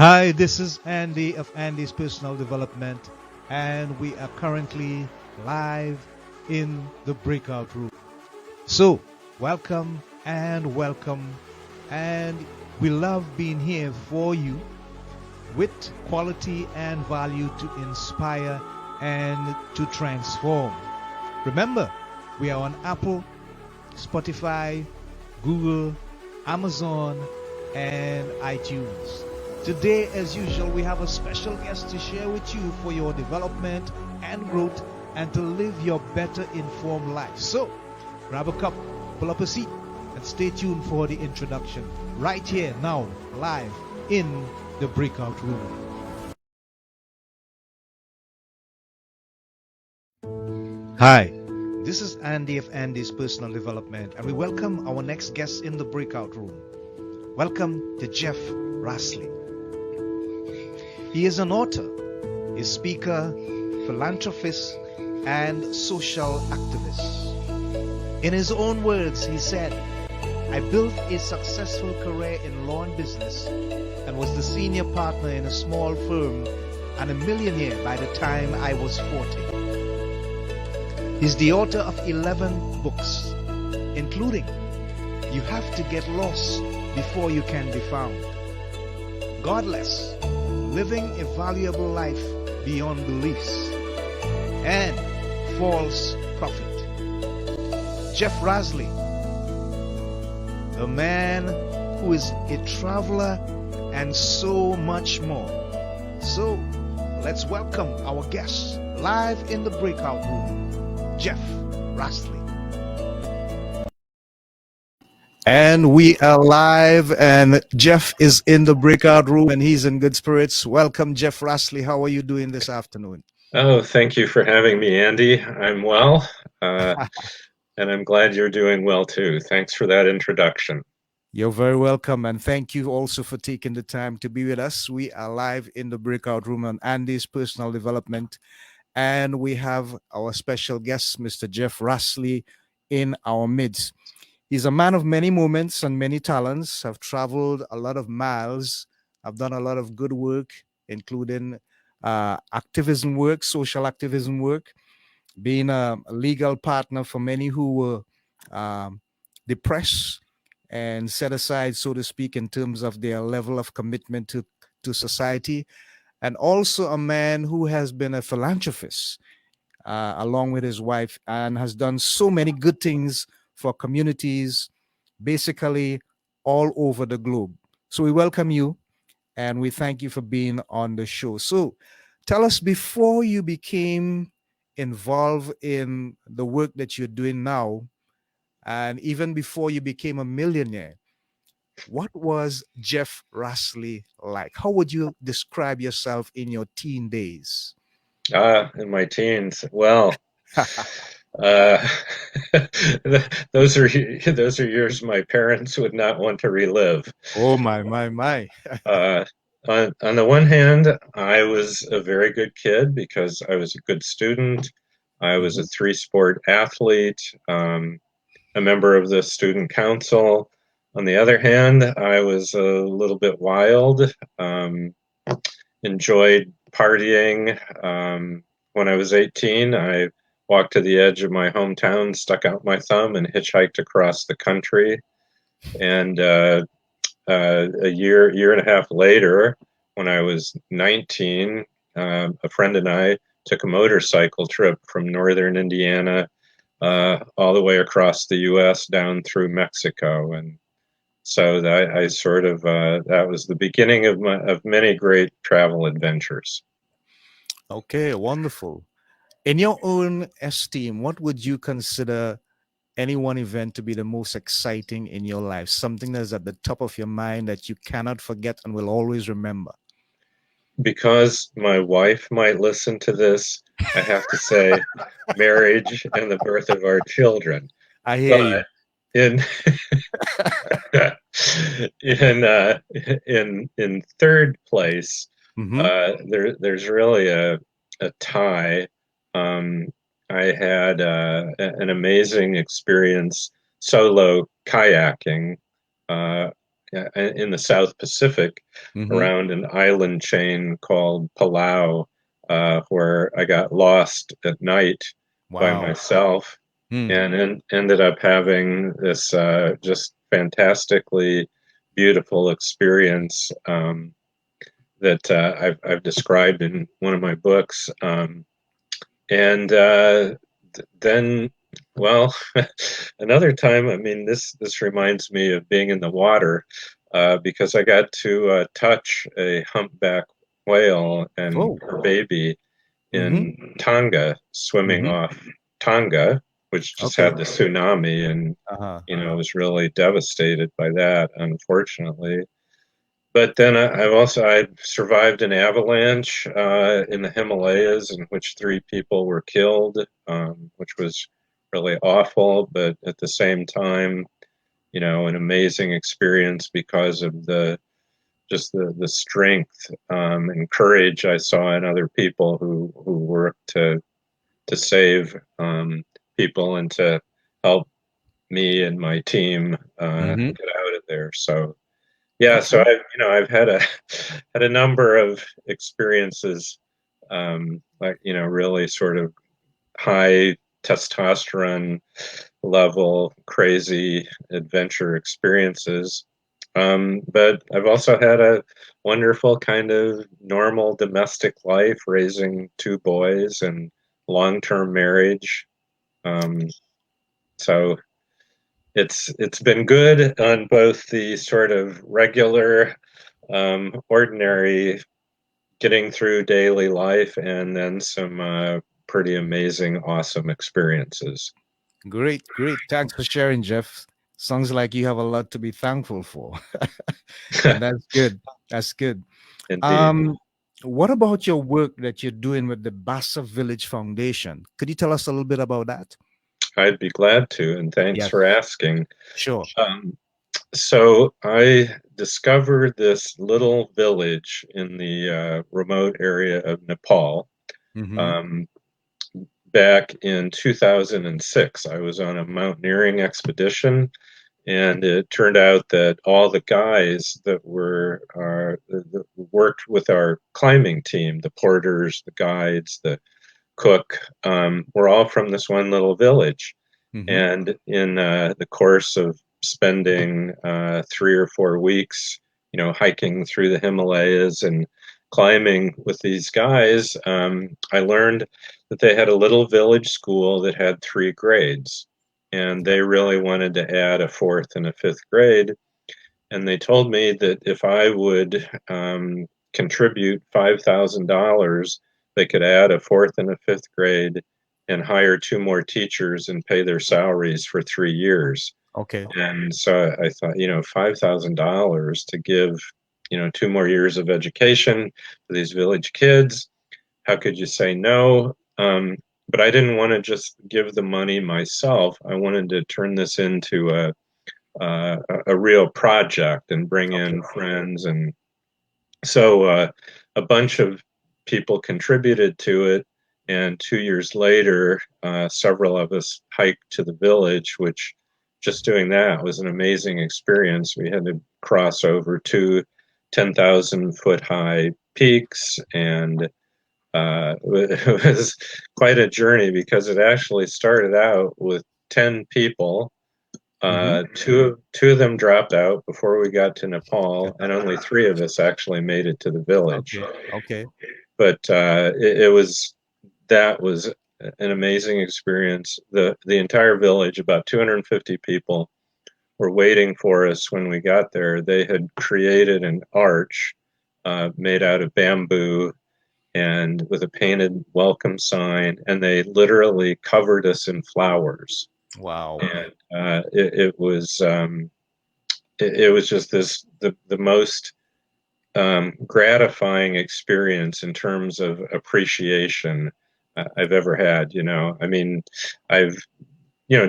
Hi, this is Andy of Andy's Personal Development, and we are currently live in the breakout room. So, welcome, and we love being here for you with quality and value to inspire and to transform. Remember, we are on Apple, Spotify, Google, Amazon, and iTunes. Today, as usual, we have a special guest to share with you for your development and growth and to live your better informed life. So, grab a cup, pull up a seat, and stay tuned for the introduction. Right here, now, live in the breakout room. Hi, this is Andy of Andy's Personal Development, and we welcome our next guest in the breakout room. Welcome to Jeff Rasley. He is an author, a speaker, philanthropist, and social activist. In his own words, he said, "I built a successful career in law and business and was the senior partner in a small firm and a millionaire by the time I was 40. He's the author of 11 books, including You Have to Get Lost Before You Can Be Found, Godless, Living a Valuable Life Beyond Beliefs, and False Prophet." Jeff Rasley, a man who is a traveler and so much more. So, let's welcome our guest live in the breakout room, Jeff Rasley. And we are live, and Jeff is in the breakout room, and he's in good spirits. Welcome, Jeff Rasley. How are you doing this afternoon? Oh, thank you for having me, Andy. I'm well, and I'm glad you're doing well too. Thanks for that introduction. You're very welcome, and thank you also for taking the time to be with us. We are live in the breakout room on Andy's Personal Development, and we have our special guest, Mr. Jeff Rasley, in our midst. He's a man of many moments and many talents. I've traveled a lot of miles. I've done a lot of good work, including activism work, social activism work, being a legal partner for many who were depressed and set aside, so to speak, in terms of their level of commitment to society, and also a man who has been a philanthropist along with his wife and has done so many good things for communities, basically all over the globe. So we welcome you and we thank you for being on the show. So tell us, before you became involved in the work that you're doing now, and even before you became a millionaire, what was Jeff Rasley like? How would you describe yourself in your teen days? In my teens, well, uh, those are years my parents would not want to relive. Oh, my. Uh, on the one hand, I was a very good kid because I was a good student. I was a three-sport athlete, a member of the student council. On the other hand, I was a little bit wild, enjoyed partying. When I was 18, I walked to the edge of my hometown, stuck out my thumb, and hitchhiked across the country. And a year and a half later, when I was 19, a friend and I took a motorcycle trip from northern Indiana all the way across the U.S. down through Mexico. And so I sort of that was the beginning of many great travel adventures. Okay, wonderful. In your own esteem, what would you consider any one event to be the most exciting in your life? Something that's at the top of your mind that you cannot forget and will always remember? Because my wife might listen to this, I have to say marriage and the birth of our children. I hear But you. in in third place, there's really a tie. I had an amazing experience solo kayaking in the South Pacific Mm-hmm. around an island chain called Palau, where I got lost at night by Wow. myself Hmm. and ended up having this just fantastically beautiful experience that I've described in one of my books. And then, well, another time, I mean, this reminds me of being in the water because I got to touch a humpback whale and Oh. her baby Mm-hmm. in Tonga, swimming Mm-hmm. off Tonga, which just Okay. had the tsunami, and Uh-huh. was really devastated by that, unfortunately. But then I survived an avalanche in the Himalayas in which 3 people were killed, which was really awful. But at the same time, an amazing experience because of the strength and courage I saw in other people who worked to save people and to help me and my team Mm-hmm. get out of there. So yeah, so Okay. I've had a had a number of experiences, like really sort of high testosterone level, crazy adventure experiences. But I've also had a wonderful kind of normal domestic life, raising 2 boys and long-term marriage. Um, so it's been good on both the sort of regular ordinary getting through daily life and then some pretty amazing, awesome experiences. Great, great. Thanks for sharing, Jeff. Sounds like you have a lot to be thankful for. And that's good. That's good. Indeed. Um, what about your work that you're doing with the Basa Village Foundation? Could you tell us a little bit about that? I'd be glad to, and thanks Yes, for asking. sure. Um, so I discovered this little village in the remote area of Nepal Mm-hmm. um, back in 2006. I was on a mountaineering expedition. And it turned out that all the guys that worked with our climbing team, the porters, the guides, the cook, were all from this one little village. Mm-hmm. And in the course of spending 3 or 4 weeks, hiking through the Himalayas and climbing with these guys, I learned that they had a little village school that had 3 grades. And they really wanted to add a fourth and a fifth grade. And they told me that if I would contribute $5,000, they could add a fourth and a fifth grade and hire 2 more teachers and pay their salaries for 3 years. Okay. And so I thought, $5,000 to give, 2 more years of education to these village kids. How could you say no? But I didn't want to just give the money myself. I wanted to turn this into a real project and bring Okay. in friends. And so a bunch of people contributed to it. And 2 years later, several of us hiked to the village, which just doing that was an amazing experience. We had to cross over 2 10,000 foot high peaks, and it was quite a journey because it actually started out with 10 people. Mm-hmm. Two of them dropped out before we got to Nepal, and only 3 of us actually made it to the village. Okay. Okay. But that was an amazing experience. The entire village, about 250 people, were waiting for us when we got there. They had created an arch made out of bamboo and with a painted welcome sign, and they literally covered us in flowers. Wow. And it was just the most gratifying experience in terms of appreciation I've ever had. I mean, I've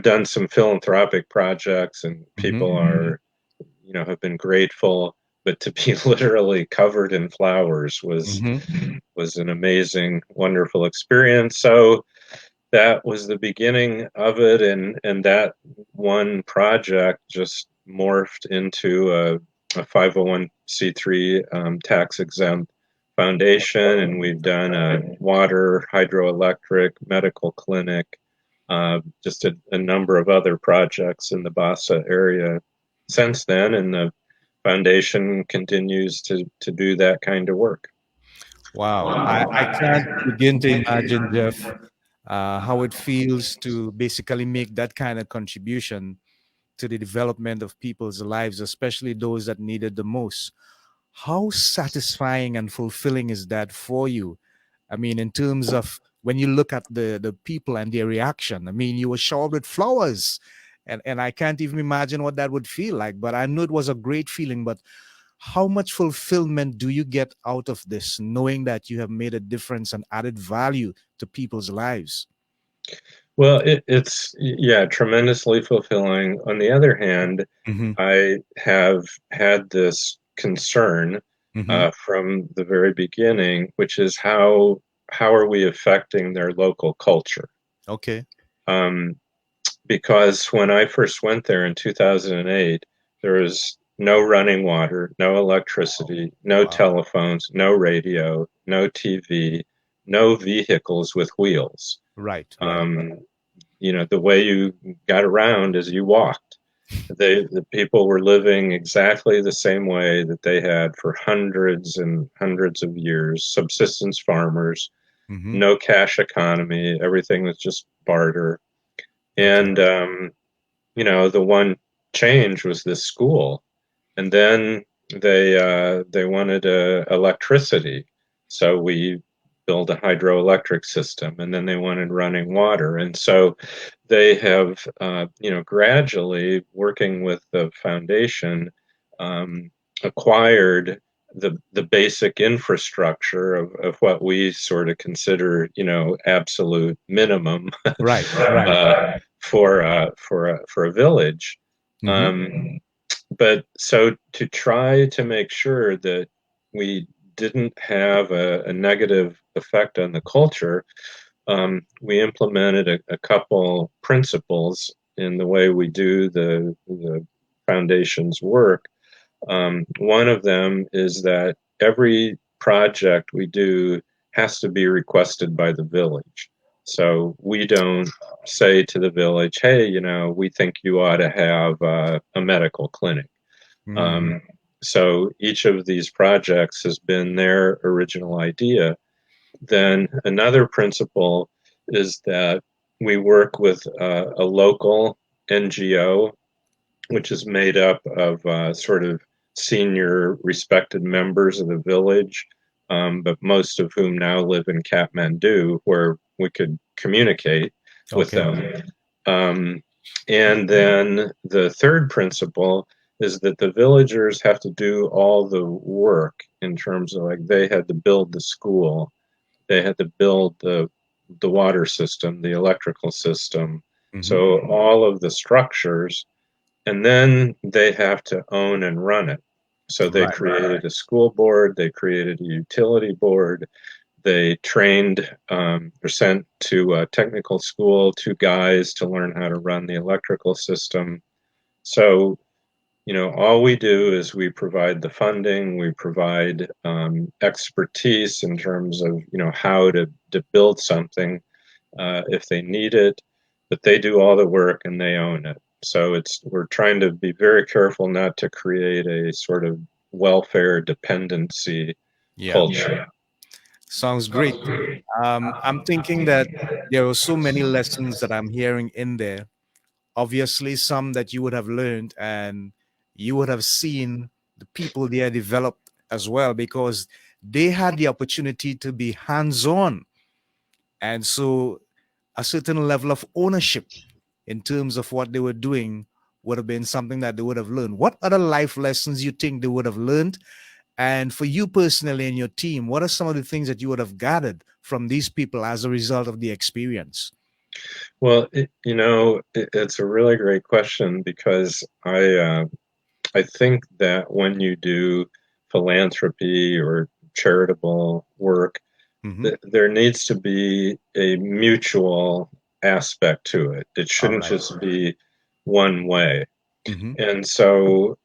done some philanthropic projects, and Mm-hmm. people are have been grateful, but to be literally covered in flowers Mm-hmm. was an amazing, wonderful experience. So that was the beginning of it, and that one project just morphed into a 501c3 tax exempt foundation, and we've done a water, hydroelectric, medical clinic, just a number of other projects in the Basa area since then, and the foundation continues to do that kind of work. Wow. I can't begin to imagine, Jeff, how it feels to basically make that kind of contribution to the development of people's lives, especially those that need it the most. How satisfying and fulfilling is that for you? I mean, in terms of when you look at the people and their reaction, I mean, you were showered with flowers. And I can't even imagine what that would feel like. But I know it was a great feeling. But how much fulfillment do you get out of this, knowing that you have made a difference and added value to people's lives? Well, it's, yeah, tremendously fulfilling. On the other hand, Hmm. I have had this concern Hmm. from the very beginning, which is how are we affecting their local culture? Okay. Um, because when I first went there in 2008, there was no running water, no electricity, no Wow. telephones, no radio, no TV, no vehicles with wheels. Right. Right. Um, the way you got around is you walked. The people were living exactly the same way that they had for hundreds and hundreds of years. Subsistence farmers, Hmm. no cash economy. Everything was just barter. Okay. And the one change was this school, and then they wanted electricity, so we built a hydroelectric system, and then they wanted running water, and so they have gradually, working with the foundation, um, acquired the basic infrastructure of what we sort of consider absolute minimum Right. Right. for a village. Hmm. Um, but so to try to make sure that we didn't have a negative effect on the culture, we implemented a couple principles in the way we do the foundation's work. One of them is that every project we do has to be requested by the village. So we don't say to the village, hey, we think you ought to have a medical clinic. Mm. Um, so each of these projects has been their original idea. Then another principle is that we work with a local NGO, which is made up of sort of senior respected members of the village, but most of whom now live in Kathmandu, where we could communicate with Okay. them. Um, and then the third principle is that the villagers have to do all the work in terms of, like, they had to build the school, they had to build the water system, the electrical system. Hmm. So all of the structures, and then they have to own and run it. So they Right. created a school board, they created a utility board, they trained or sent to a technical school 2 guys to learn how to run the electrical system. So, all we do is we provide the funding, we provide expertise in terms of, how to build something if they need it, but they do all the work and they own it. So we're trying to be very careful not to create a sort of welfare dependency Yeah. culture. Sounds great. I'm thinking that there are so many lessons that I'm hearing in there. Obviously, some that you would have learned and you would have seen the people there develop as well because they had the opportunity to be hands on. And so a certain level of ownership in terms of what they were doing would have been something that they would have learned. What other life lessons you think they would have learned? And for you personally and your team, what are some of the things that you would have gathered from these people as a result of the experience? Well, it's a really great question, because I think that when you do philanthropy or charitable work, Hmm. there needs to be a mutual aspect to it. It All shouldn't right. just be one way. Mm-hmm. And so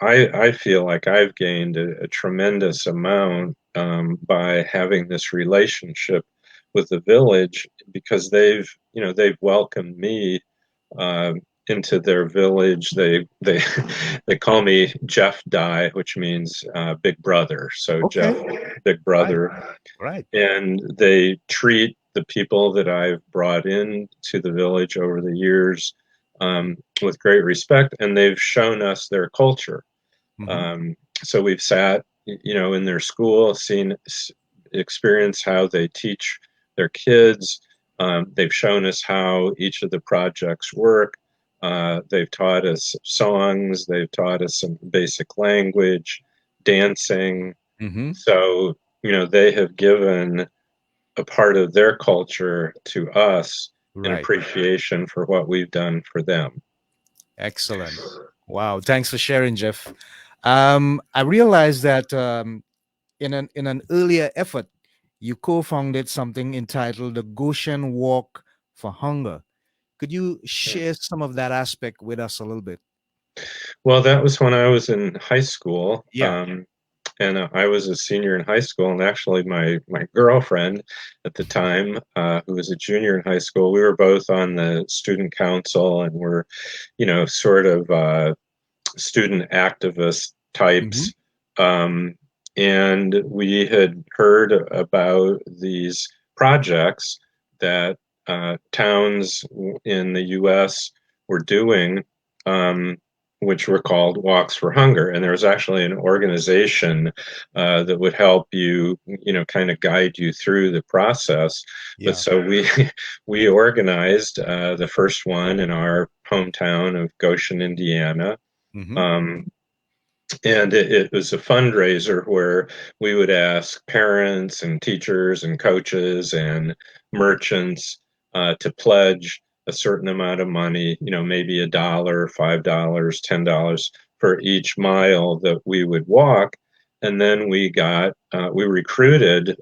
I feel like I've gained a tremendous amount by having this relationship with the village, because they've welcomed me uh, into their village. They they call me Jeff Dye, which means big brother. So Okay. Jeff, big Right. brother, Right. and they treat the people that I've brought in to the village over the years with great respect, and they've shown us their culture. Mm-hmm. So we've sat, in their school, experience how they teach their kids. They've shown us how each of the projects work. They've taught us songs. They've taught us some basic language, dancing. Mm-hmm. So, they have given a part of their culture to us in Right. appreciation for what we've done for them. Excellent. Wow. Thanks for sharing, Jeff. I realized that in an earlier effort, you co-founded something entitled the Goshen Walk for Hunger. Could you share some of that aspect with us a little bit? Well, that was when I was in high school. Yeah. And I was a senior in high school, and actually my girlfriend at the time, who was a junior in high school, we were both on the student council, and we're, sort of student activist Mm-hmm. types. Um, and we had heard about these projects that towns in the U.S. were doing, which were called Walks for Hunger. And there was actually an organization that would help you, kind of guide you through the process. But Yeah. so we organized the first one in our hometown of Goshen, Indiana. Mm-hmm. Um, and it was a fundraiser where we would ask parents and teachers and coaches and merchants to pledge a certain amount of money, maybe $1, $5, $10 for each mile that we would walk. And then we recruited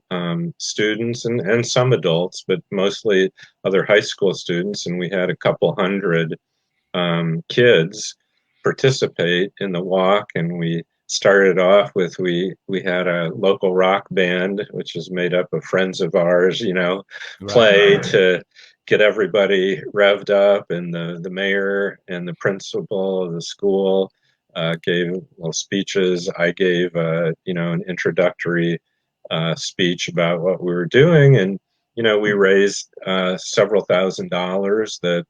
students and some adults, but mostly other high school students. And we had a couple hundred kids participate in the walk. And we started off with we had a local rock band, which is made up of friends of ours, Right. play to get everybody revved up. And the mayor and the principal of the school gave little speeches. I gave an introductory speech about what we were doing. And we raised several $1,000s that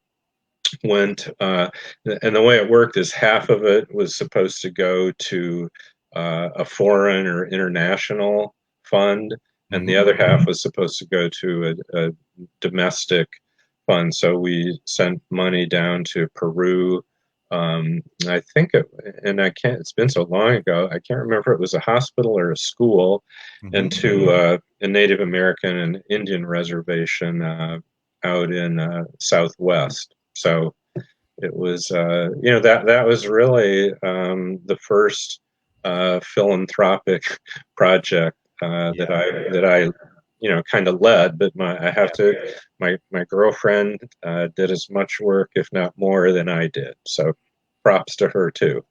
went, and the way it worked is half of it was supposed to go to a foreign or international fund, and the Mm-hmm. other half was supposed to go to a domestic fund. So we sent money down to Peru. I think and I can't, it's been so long ago, I can't remember if it was a hospital or a school, and Mm-hmm. to a Native American and Indian reservation out in Southwest. So it was, that was really the first philanthropic project Yeah. that I kind of led. But I have to, my girlfriend did as much work, if not more, than I did. So props to her too.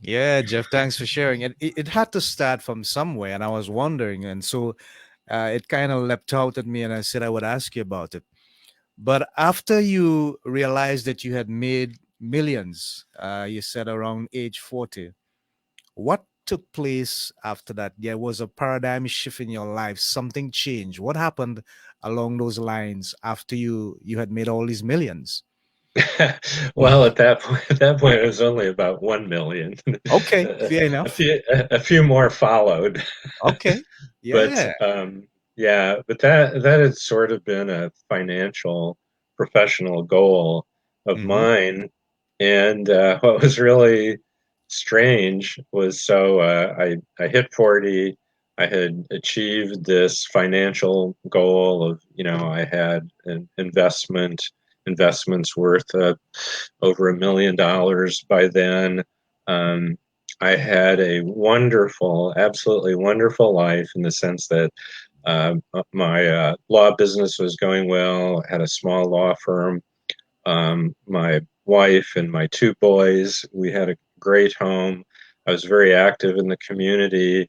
Yeah, Jeff, thanks for sharing. It had to start from somewhere, and I was wondering, and so it kind of leapt out at me, and I said I would ask you about it. But after you realized that you had made millions, you said around age 40, what took place after that? There was a paradigm shift in your life. Something changed. What happened along those lines after you had made all these millions? Well, at that point, it was only about 1 million. Okay, a, fair a enough. few, a few more followed. Okay, But yeah. yeah, but that had sort of been a financial professional goal of Mm-hmm. mine. And what was really strange was, so I hit 40. I had achieved this financial goal of, I had an investments worth over $1 million by then. Um, I had a wonderful, absolutely wonderful life, in the sense that my law business was going well. I had a small law firm. My wife and my two boys. We had a great home. I was very active in the community.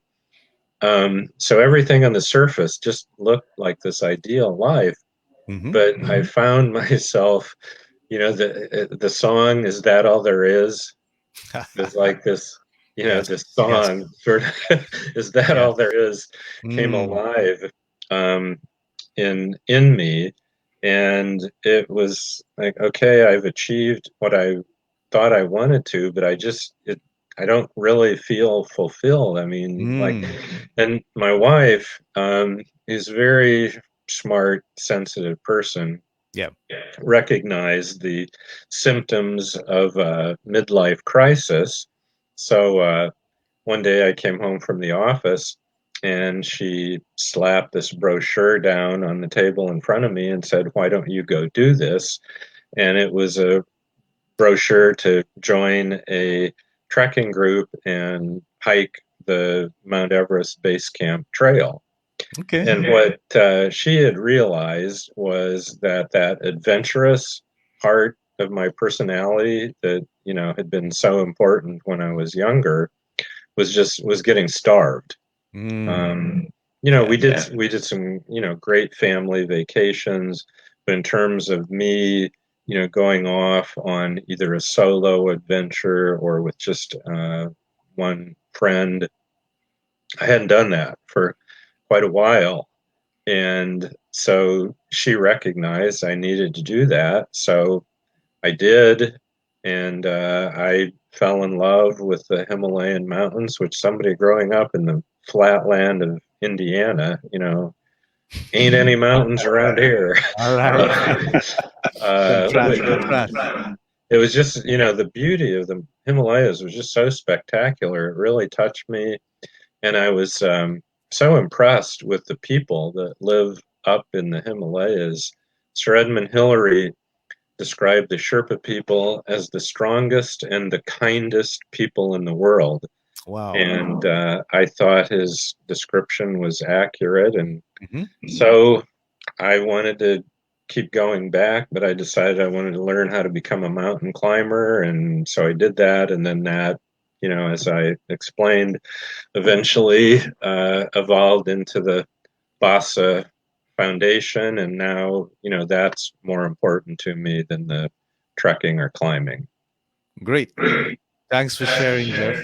So everything on the surface just looked like this ideal life. Mm-hmm. But I found myself, the song "Is That All There Is?" It's like this, Yes. this Yes. song sort of "Is That Yes. All There Is?" came Mm. alive in me, and it was like, okay, I've achieved what I thought I wanted to, but I don't really feel fulfilled. I mean, like, Mm. and my wife is a very smart, sensitive person, Yeah. recognize the symptoms of a midlife crisis. So one day I came home from the office and she slapped this brochure down on the table in front of me and said, "Why don't you go do this?" And it was a brochure to join a trekking group and hike the Mount Everest Base Camp Trail. Okay. And what she had realized was that adventurous part of my personality that, had been so important when I was younger was getting starved. Mm. We Yes. did some, great family vacations, but in terms of me, going off on either a solo adventure or with just one friend, I hadn't done that for quite a while. And so she recognized I needed to do that. So I did. And I fell in love with the Himalayan mountains, which somebody growing up in the flat land of Indiana, ain't any mountains around here. All right. Contrast. Contrast. But it was just, the beauty of the Himalayas was just so spectacular. It really touched me. And I was so impressed with the people that live up in the Himalayas. Sir Edmund Hillary described the Sherpa people as the strongest and the kindest people in the world. Wow. And I thought his description was accurate. And Mm-hmm. so I wanted to keep going back, but I decided I wanted to learn how to become a mountain climber. And so I did that. And then that, as I explained, eventually evolved into the Basa Foundation, and now that's more important to me than the trekking or climbing. Great. Thanks for sharing, Jeff.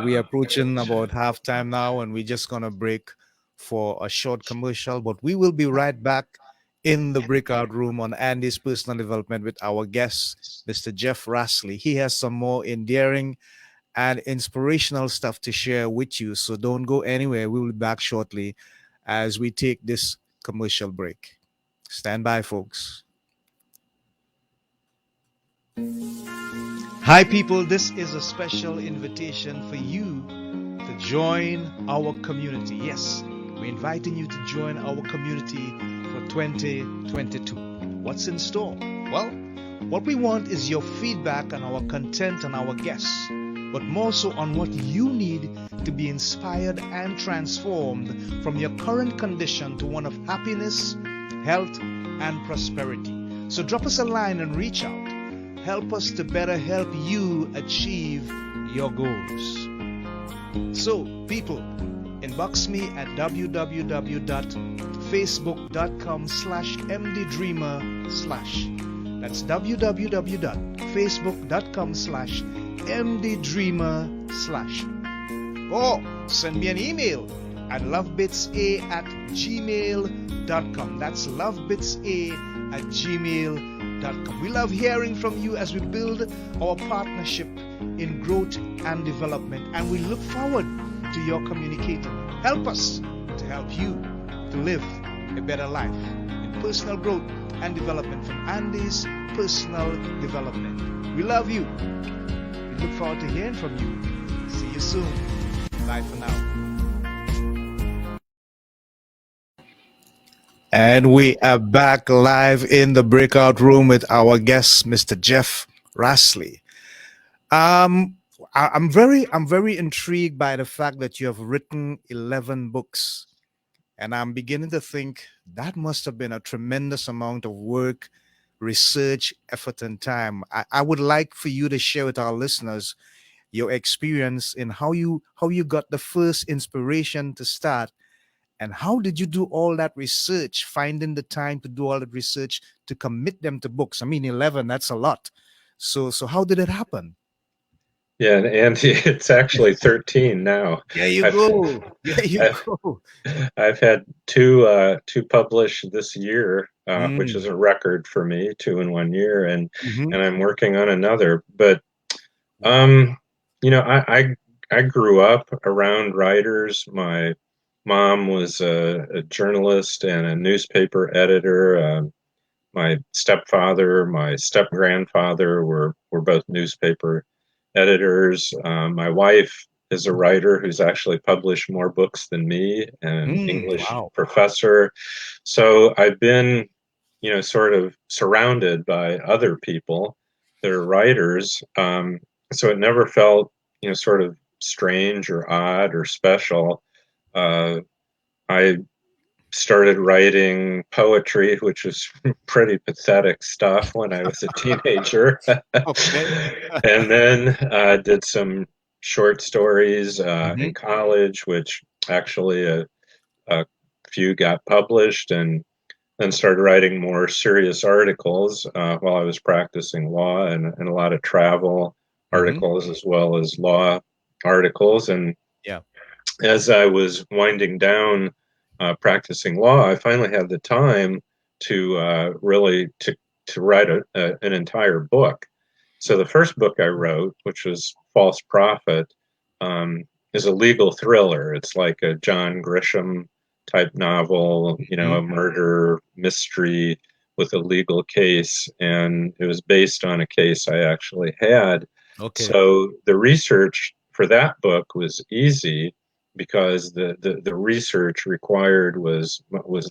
We are approaching about halftime now, and we're just gonna break for a short commercial. But we will be right back in the breakout room on Andy's personal development with our guest, Mr. Jeff Rasley. He has some more endearing and inspirational stuff to share with you. So don't go anywhere. We will be back shortly as we take this commercial break. Stand by, folks. Hi, people. This is a special invitation for you to join our community. Yes, we're inviting you to join our community for 2022. What's in store? Well, what we want is your feedback on our content and our guests, but more so on what you need to be inspired and transformed from your current condition to one of happiness, health, and prosperity. So drop us a line and reach out. Help us to better help you achieve your goals. So, people, inbox me at www.facebook.com/mddreamer/. That's www.facebook.com/mddreamer/. Or send me an email at lovebitsa@gmail.com. That's lovebitsa@gmail.com. We love hearing from you as we build our partnership in growth and development, and we look forward to your communicating. Help us to help you to live a better life in personal growth and development from Andy's Personal Development. We love you. We look forward to hearing from you. See you soon. Bye for now. And we are back live in the breakout room with our guest, Mr. Jeff Rasley. I'm very intrigued by the fact that you have written 11 books, and I'm beginning to think that must have been a tremendous amount of work research, effort, and time. I would like for you to share with our listeners your experience in how you got the first inspiration to start, and how did you do all that research, finding the time to do all that research to commit them to books. I mean, 11, that's a lot. So how did it happen? Yeah, and it's actually 13 now. There you I've go. There you I've go. I've had two published this year, which is a record for me, two in 1 year, Mm-hmm. and I'm working on another. But um, I grew up around writers. My mom was a journalist and a newspaper editor. My stepfather, my step grandfather were both newspaper editors. My wife is a writer who's actually published more books than me, and an English Wow. professor. So I've been, sort of surrounded by other people that are writers. So it never felt, sort of strange or odd or special. Uh, I started writing poetry, which was pretty pathetic stuff when I was a teenager. Okay. And then did some short stories Mm-hmm. in college, which actually a few got published, and then started writing more serious articles while I was practicing law, and a lot of travel Mm-hmm. articles as well as law articles. And Yeah. as I was winding down practicing law, I finally had the time to really to write an entire book. So the first book I wrote, which was False Prophet, is a legal thriller. It's like a John Grisham type novel, Mm-hmm. a murder mystery with a legal case, and it was based on a case I actually had. Okay. So the research for that book was easy because the research required was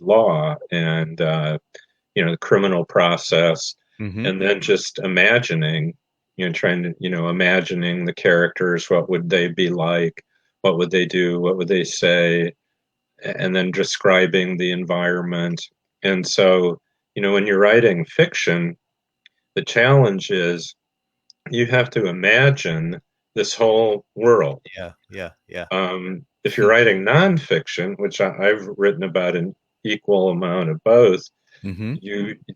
law and the criminal process, Mm-hmm. and then just imagining, trying to imagining the characters, what would they be like, what would they do, what would they say, and then describing the environment. And so, when you're writing fiction, the challenge is you have to imagine this whole world. Yeah. Yeah. Yeah. If you're writing nonfiction, which I've written about an equal amount of both, Mm-hmm.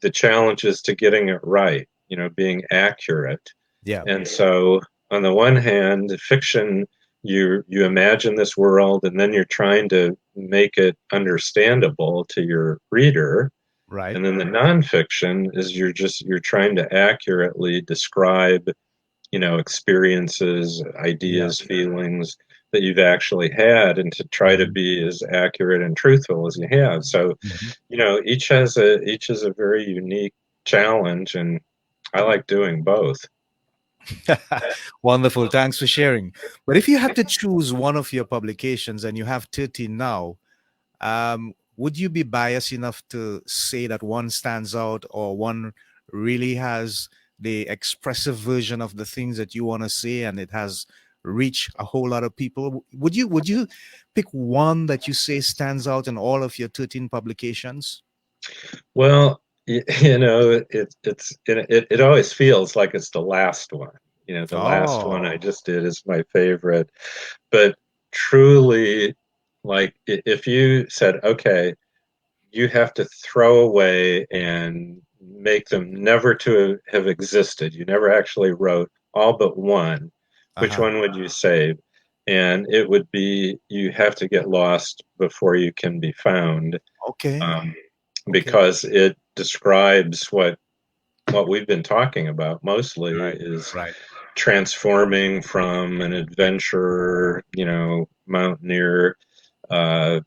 the challenge is to getting it right, being accurate. Yeah. And so on the one hand, fiction, you imagine this world, and then you're trying to make it understandable to your reader. Right. And then the nonfiction is you're trying to accurately describe, experiences, Yeah. ideas, feelings that you've actually had, and to try to be as accurate and truthful as you have. So, Mhm. each is a very unique challenge, and I like doing both. Wonderful. Thanks for sharing. But if you had to choose one of your publications, and you have 13 now, would you be biased enough to say that one stands out, or one really has the expressive version of the things that you want to say, and it has reached a whole lot of people? Would you pick one that you say stands out in all of your 13 publications? Well, it always feels like it's the last one. The last one I Oh, just did is my favorite. But truly, like, if you said, okay, you have to throw away and make them never to have existed, you never actually wrote all but one, which uh-huh. one would you save? And it would be, you have to get lost before you can be found, Okay. um, Okay. because it describes what we've been talking about mostly, Right. is Right. transforming from an adventurer, mountaineer. uh,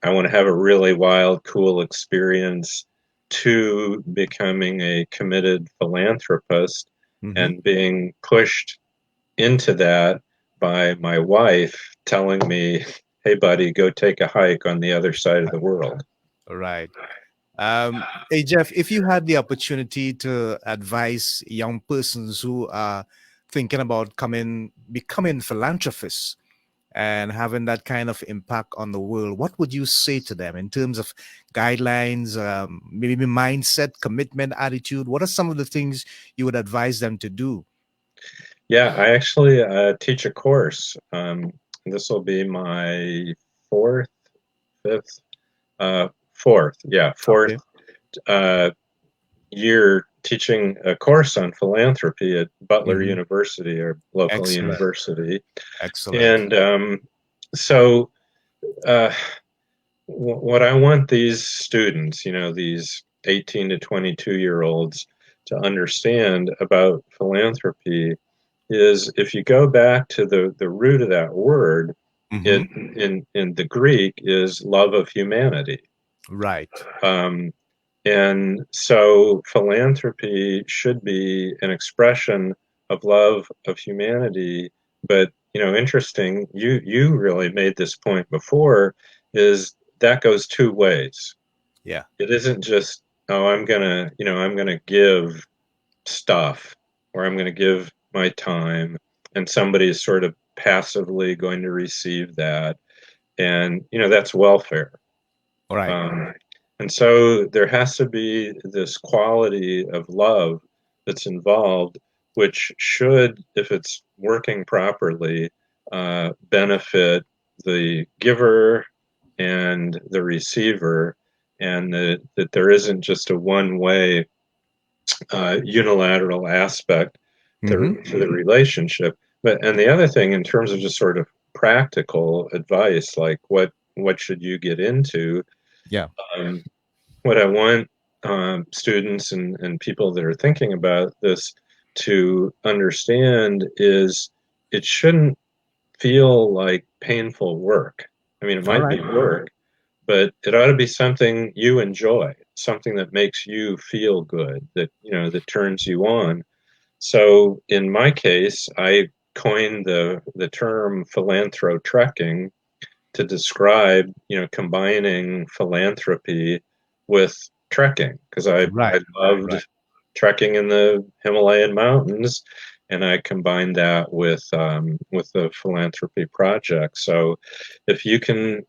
I want to have a really wild, cool experience, to becoming a committed philanthropist Mm-hmm. and being pushed into that by my wife telling me, hey, buddy, go take a hike on the other side of the world. Right. Hey, Jeff, if you had the opportunity to advise young persons who are thinking about becoming philanthropists, and having that kind of impact on the world, what would you say to them in terms of guidelines, maybe mindset, commitment, attitude? What are some of the things you would advise them to do? Yeah, I actually teach a course. This will be my fourth, fifth, fourth Okay. uh, year teaching a course on philanthropy at Butler Mhm. University, or local Excellent. university. Excellent. And so uh, what I want these students, these 18 to 22-year-olds, to understand about philanthropy is, if you go back to the root of that word, it Hmm. in the Greek is love of humanity. Right. Um, and so philanthropy should be an expression of love of humanity. But, interesting, you really made this point before, is that goes two ways. Yeah. It isn't just, oh, I'm gonna give stuff, or I'm gonna give my time, and somebody is sort of passively going to receive that. And, that's welfare. All right. Um, and so there has to be this quality of love that's involved, which should, if it's working properly, benefit the giver and the receiver, and that there isn't just a one-way unilateral aspect Hmm. to the relationship. And the other thing, in terms of just sort of practical advice, like what should you get into? Yeah. Um, what I want students and people that are thinking about this to understand is, it shouldn't feel like painful work. I mean, it All might right. be work, but it ought to be something you enjoy, something that makes you feel good, that turns you on. So in my case, I coined the term philanthrotrekking to describe, combining philanthropy with trekking, because I Right. Right. loved trekking in the Himalayan mountains, and I combined that with the philanthropy project. So if you can,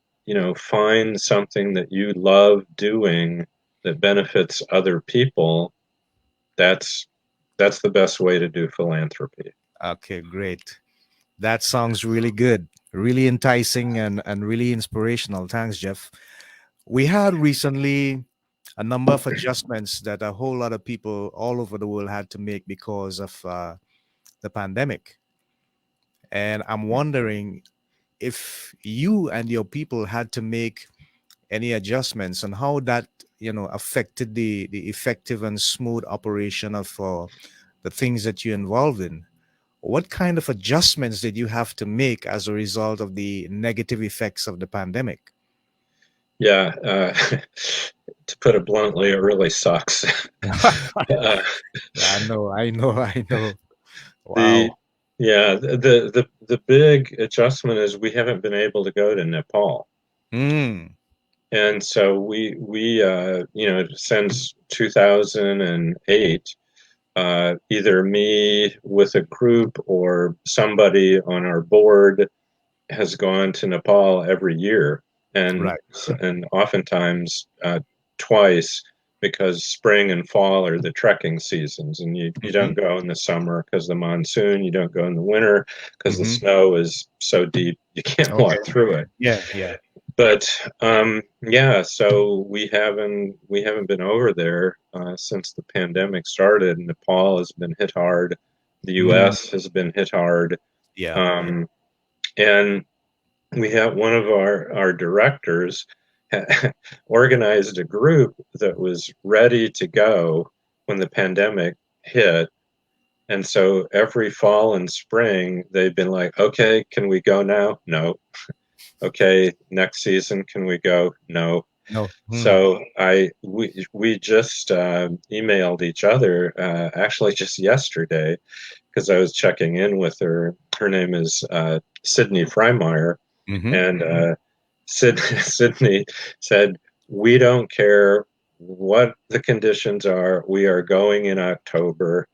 find something that you love doing that benefits other people, that's the best way to do philanthropy. Okay, great. That sounds really good, really enticing, and really inspirational. Thanks, Jeff. We had recently a number of adjustments that a whole lot of people all over the world had to make because of the pandemic. And I'm wondering if you and your people had to make any adjustments and how that affected the effective and smooth operation of the things that you're involved in. What kind of adjustments did you have to make as a result of the negative effects of the pandemic? Yeah, to put it bluntly, it really sucks. uh, I know, I know, I know. the Wow. yeah, the big adjustment is we haven't been able to go to Nepal, Mm, and so we since 2008, either me with a group or somebody on our board has gone to Nepal every year, and right. and oftentimes twice, because spring and fall are the trekking seasons, and you Hmm. don't go in the summer because of the monsoon, you don't go in the winter because the Hmm. snow is so deep you can't Okay. walk through it. Yeah, yeah. But yeah, so we haven't been over there since the pandemic started. Nepal has been hit hard. The Mm, U.S. has been hit hard, yeah. um, and we have one of our directors organized a group that was ready to go when the pandemic hit. And so every fall and spring, they've been like, okay, can we go now? No. Okay, next season, can we go? No. No. Mm, So we just emailed each other actually just yesterday, because I was checking in with her. Her name is Sydney Freimeyer, hmm. and Sydney said, "We don't care what the conditions are. We are going in October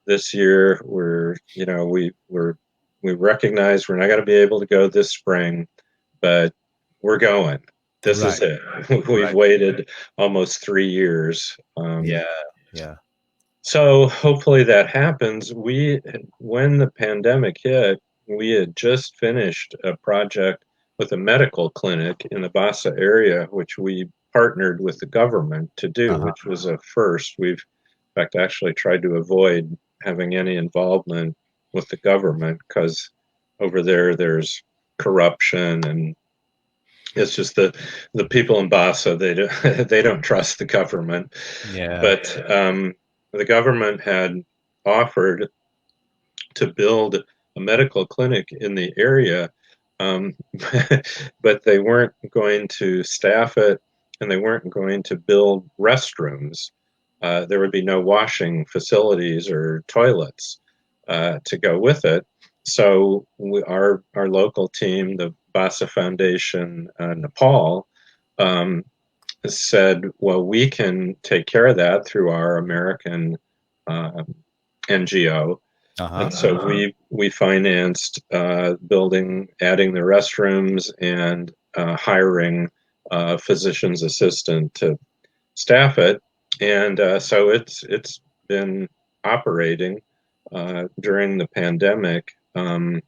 this year. We're recognize we're not going to be able to go this spring, but we're going. This is Right. it. We've Right. waited almost 3 years. Yeah. Yeah. So hopefully that happens. When the pandemic hit, we had just finished a project with a medical clinic in the Basa area, which we partnered with the government to do, Uh-huh. which was a first. We've, in fact, actually tried to avoid having any involvement with the government because over there there's corruption, and it's just the people in Basa, they don't trust the government. Yeah. But the government had offered to build a medical clinic in the area, um, but they weren't going to staff it, and they weren't going to build restrooms. There would be no washing facilities or toilets to go with it. So our local team, the Basa Foundation Nepal, um, said, well, we can take care of that through our American NGO. Uh-huh. And so we financed adding the restrooms and hiring a physician's assistant to staff it. And so it's been operating during the pandemic, and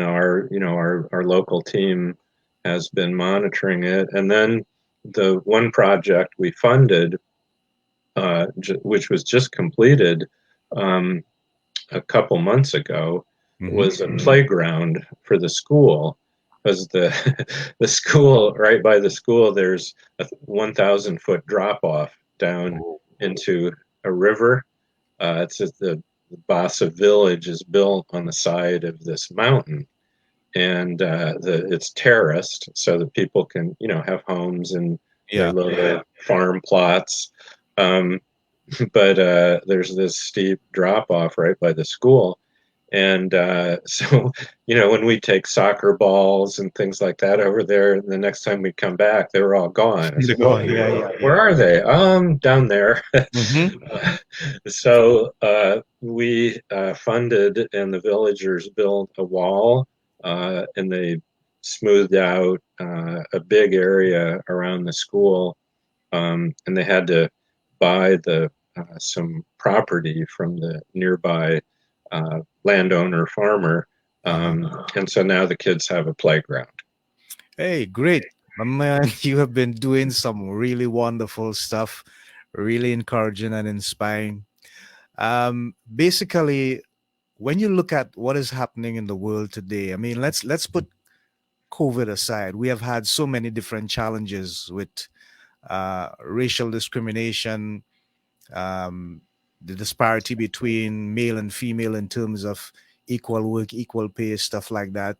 our local team has been monitoring it. And then the one project we funded, which was just completed a couple months ago, was a playground for the school. Because the school, right by the school, there's a 1,000-foot drop off down into a river. It's just the Basa Village is built on the side of this mountain, and it's terraced so that people can have homes and their little farm plots. But there's this steep drop off right by the school. And so, when we take soccer balls and things like that over there, the next time we come back, they were all gone. They're gone. Yeah. Where are they? Down there. Mm-hmm. So we funded, and the villagers built a wall, and they smoothed out a big area around the school, and they had to buy some property from the nearby landowner farmer, and so now the kids have a playground. Hey, great. My man, you have been doing some really wonderful stuff, really encouraging and inspiring. Basically, when you look at what is happening in the world today, I mean, let's put COVID aside. We have had so many different challenges with racial discrimination, the disparity between male and female in terms of equal work, equal pay, stuff like that.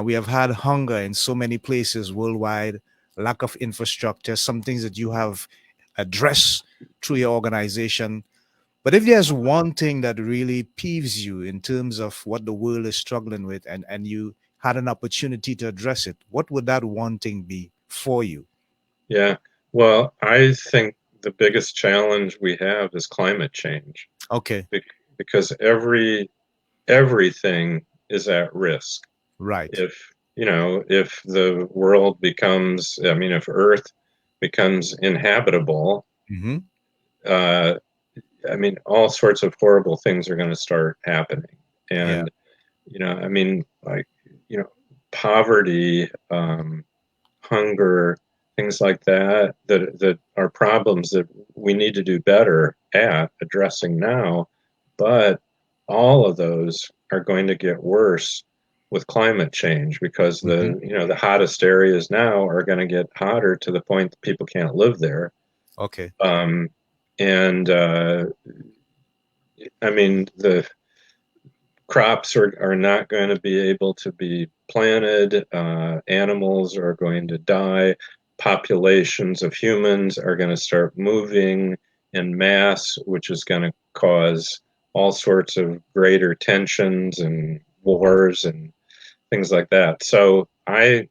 We have had hunger in so many places worldwide, lack of infrastructure, some things that you have addressed through your organization. But if there's one thing that really peeves you in terms of what the world is struggling with, and you had an opportunity to address it, what would that one thing be for you? Yeah, well, I think the biggest challenge we have is climate change. Okay. Because everything is at risk. Right. If the world becomes, if Earth becomes inhabitable, Mm-hmm. all sorts of horrible things are going to start happening. Yeah. And, poverty, hunger, things like that are problems that we need to do better at addressing now. But all of those are going to get worse with climate change, because the hottest areas now are going to get hotter to the point that people can't live there. Okay. And the crops are not going to be able to be planted. Animals are going to die. Populations of humans are going to start moving en masse, which is going to cause all sorts of greater tensions and wars and things like that. So I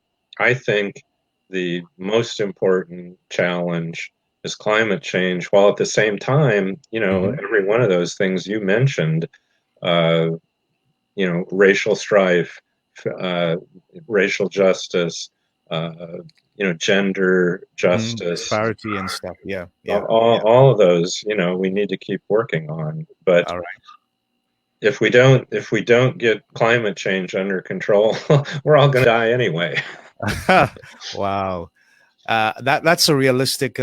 think the most important challenge is climate change, while at the same time, every one of those things you mentioned, racial strife, racial justice, gender justice, Disparity and stuff. Yeah, yeah, all, yeah. all of those, we need to keep working on. But All right. if we don't get climate change under control, we're all going to die anyway. Wow. That's a realistic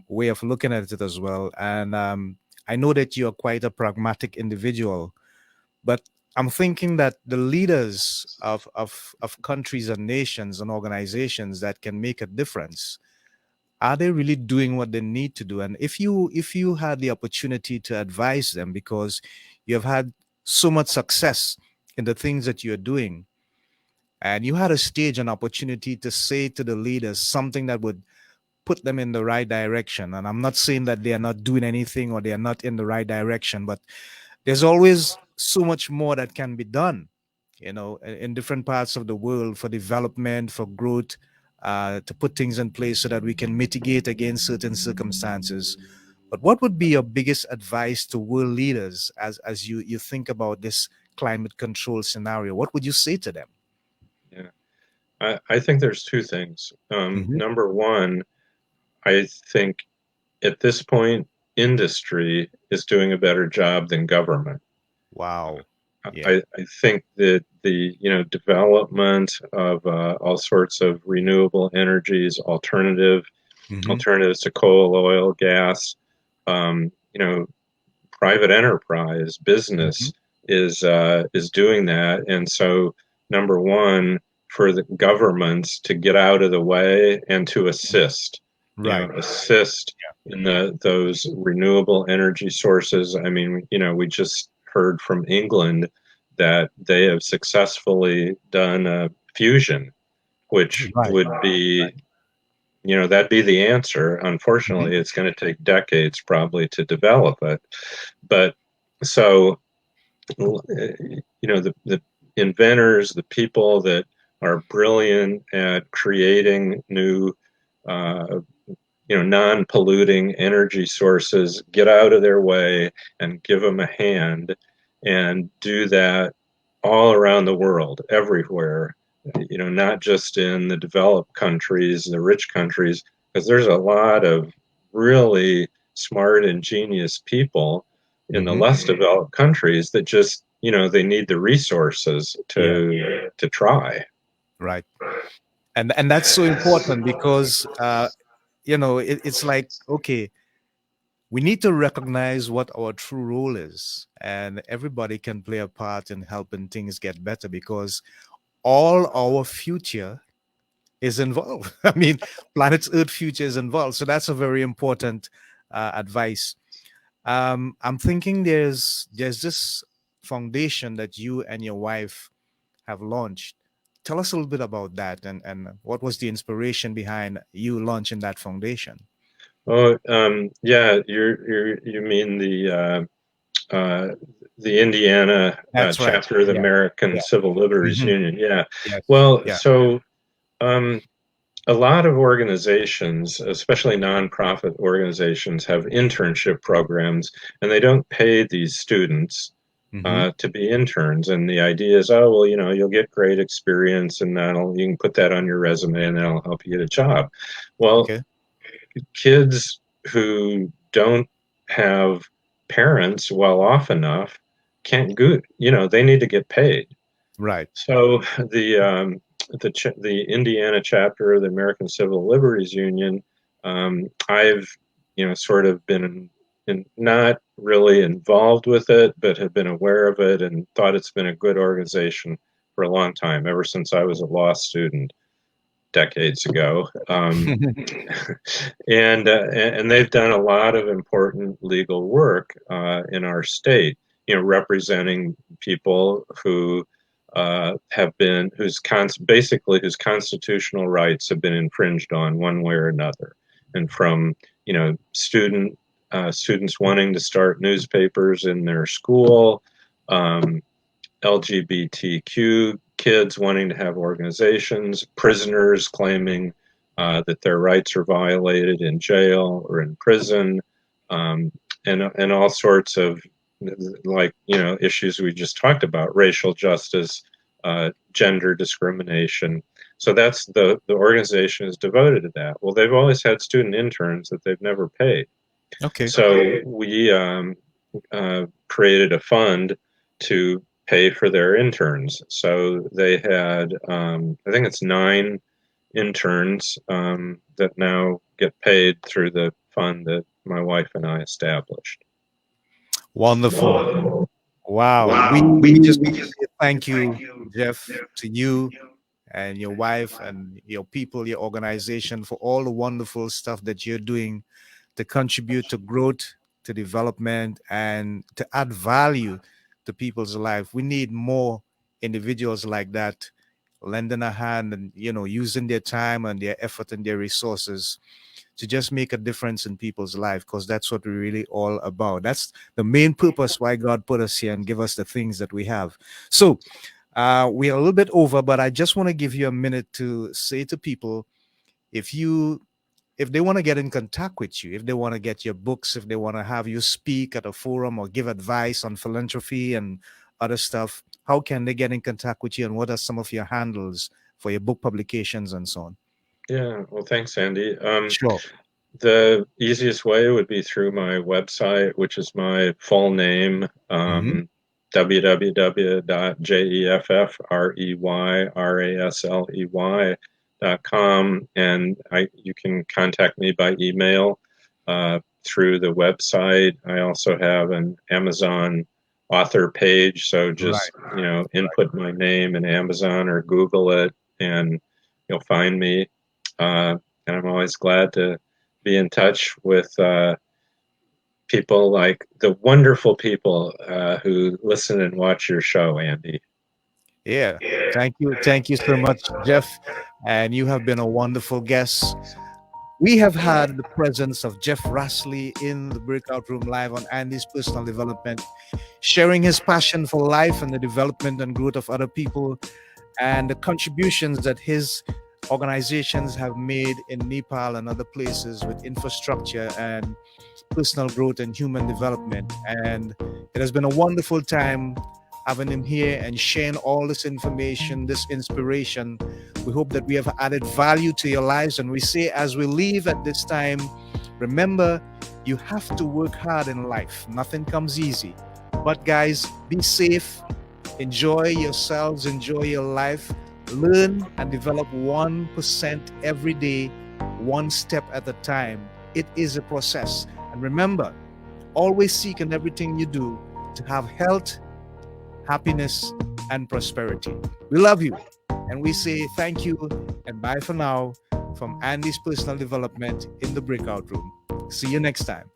way of looking at it as well. And I know that you're quite a pragmatic individual, but I'm thinking that the leaders of countries and nations and organizations that can make a difference, are they really doing what they need to do? And if you had the opportunity to advise them, because you have had so much success in the things that you're doing, and you had a stage, an opportunity to say to the leaders something that would put them in the right direction. And I'm not saying that they are not doing anything or they are not in the right direction, but there's always so much more that can be done, in different parts of the world for development, for growth, to put things in place so that we can mitigate against certain circumstances. But what would be your biggest advice to world leaders as you think about this climate control scenario? What would you say to them? Yeah, I think there's two things. Hmm. Number one, I think at this point, industry is doing a better job than government. Wow. Yeah. I think that the development of all sorts of renewable energies, Hmm. alternatives to coal, oil, gas, um, you know, private enterprise, Hmm. business is doing that, and so number one, for the governments to get out of the way and to assist, Right. assist in those renewable energy sources. I mean, we just heard from England that they have successfully done fusion, which Right. would be, that'd be the answer. Hmm. Unfortunately, it's going to take decades probably to develop it. But so, the inventors, the people that are brilliant at creating new, uh, non-polluting energy sources, get out of their way and give them a hand, and do that all around the world, everywhere. Not just in the developed countries, the rich countries, because there's a lot of really smart and genius people in the Hmm. less developed countries that just, they need the resources Yeah. to try. Right. And that's so important because it's like, okay, we need to recognize what our true role is, and everybody can play a part in helping things get better because all our future is involved. I mean, planet Earth future is involved. So that's a very important advice. I'm thinking there's this foundation that you and your wife have launched. Tell us a little bit about that, and what was the inspiration behind you launching that foundation? Oh, yeah, you mean uh, the Indiana That's right. chapter of the Yeah. American Yeah. Civil Liberties Hmm. Union. Yeah. Yes. Well, Yeah. so um, a lot of organizations, especially nonprofit organizations, have internship programs, and they don't pay these students Hmm. to be interns. And the idea is, oh, well, you'll get great experience, and you can put that on your resume, and that'll help you get a job. Well, Okay. kids who don't have parents well off enough can't go, they need to get paid. Right. So the Indiana chapter of the American Civil Liberties Union, I've sort of been not really involved with it, but have been aware of it and thought it's been a good organization for a long time, ever since I was a law student decades ago. And they've done a lot of important legal work in our state, representing people who have been whose constitutional rights have been infringed on one way or another, and from students wanting to start newspapers in their school, um, LGBTQ kids wanting to have organizations, prisoners claiming that their rights are violated in jail or in prison, um, and all sorts of like, issues we just talked about, racial justice, gender discrimination. So that's the organization is devoted to that. Well, they've always had student interns that they've never paid. Okay. So we created a fund to pay for their interns. So they had, I think it's 9 interns that now get paid through the fund that my wife and I established. Wonderful. Wow. We just want to say thank you, Jeff, to you and your wife and your people, your organization, for all the wonderful stuff that you're doing to contribute to growth, to development, and to add value to people's life. We need more individuals like that lending a hand and using their time and their effort and their resources to just make a difference in people's life, because that's what we're really all about. That's the main purpose why God put us here and give us the things that we have. So we're a little bit over, but I just want to give you a minute to say to people, if they want to get in contact with you, if they want to get your books, if they want to have you speak at a forum or give advice on philanthropy and other stuff, how can they get in contact with you, and what are some of your handles for your book publications and so on? Yeah, well, thanks, Andy. Sure. The easiest way would be through my website, which is my full name, www.jeffreyrasley.com, and you can contact me by email through the website. I also have an Amazon author page, so just input my name in Amazon or Google it, and you'll find me. And I'm always glad to be in touch with people like the wonderful people who listen and watch your show, Andy. Yeah. Thank you so much, Jeff. And you have been a wonderful guest. We have had the presence of Jeff Rasley in the breakout room live on Andy's Personal Development, sharing his passion for life and the development and growth of other people, and the contributions that his organizations have made in Nepal and other places with infrastructure and personal growth and human development. And it has been a wonderful time having him here and sharing all this information, this inspiration. We hope that we have added value to your lives. And we say, as we leave at this time, remember, you have to work hard in life. Nothing comes easy. But guys, be safe, enjoy yourselves, enjoy your life, learn and develop 1% every day, one step at a time. It is a process. And remember, always seek in everything you do to have health, happiness, and prosperity. We love you. And we say thank you and bye for now from Andy's Personal Development in the Breakout Room. See you next time.